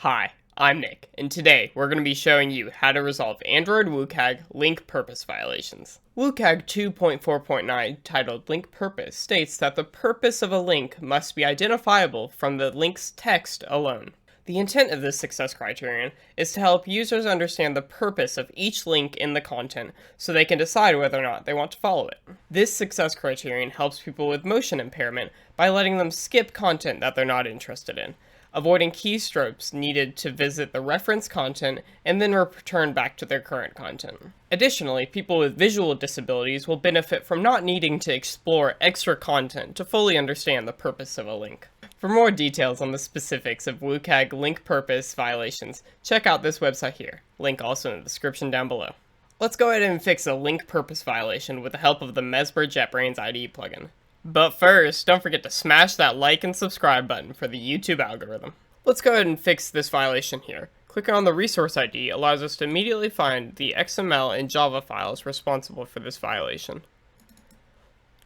Hi, I'm Nick, and today we're going to be showing you how to resolve Android WCAG link purpose violations. WCAG 2.4.9, titled Link Purpose, states that the purpose of a link must be identifiable from the link's text alone. The intent of this success criterion is to help users understand the purpose of each link in the content so they can decide whether or not they want to follow it. This success criterion helps people with motion impairment by letting them skip content that they're not interested in, avoiding keystrokes needed to visit the reference content and then return back to their current content. Additionally, people with visual disabilities will benefit from not needing to explore extra content to fully understand the purpose of a link. For more details on the specifics of WCAG link purpose violations, check out this website here, link also in the description down below. Let's go ahead and fix a link purpose violation with the help of the Mesmer JetBrains IDE plugin. But first, don't forget to smash that like and subscribe button for the YouTube algorithm. Let's go ahead and fix this violation here. Clicking on the resource ID allows us to immediately find the XML and Java files responsible for this violation.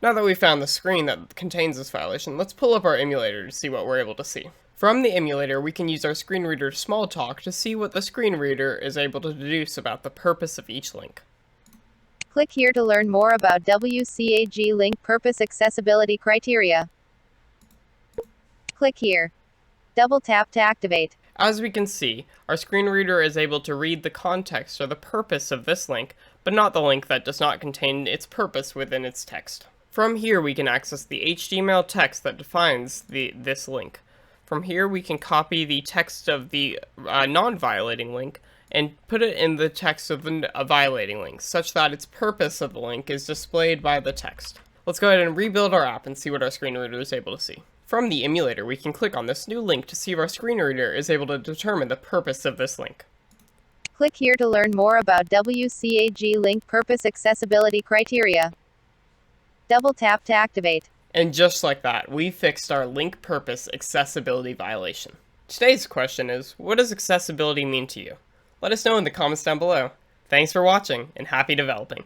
Now that we've found the screen that contains this violation, let's pull up our emulator to see what we're able to see. From the emulator, we can use our screen reader Smalltalk to see what the screen reader is able to deduce about the purpose of each link. Click here to learn more about WCAG link purpose accessibility criteria. Click here. Double tap to activate. As we can see, our screen reader is able to read the context or the purpose of this link, but not the link that does not contain its purpose within its text. From here, we can access the HTML text that defines this link. From here, we can copy the text of the non-violating link and put it in the text of the violating link, such that its purpose of the link is displayed by the text. Let's go ahead and rebuild our app and see what our screen reader is able to see. From the emulator, we can click on this new link to see if our screen reader is able to determine the purpose of this link. Click here to learn more about WCAG link purpose accessibility criteria. Double tap to activate. And just like that, we fixed our link purpose accessibility violation. Today's question is, what does accessibility mean to you? Let us know in the comments down below. Thanks for watching, and happy developing.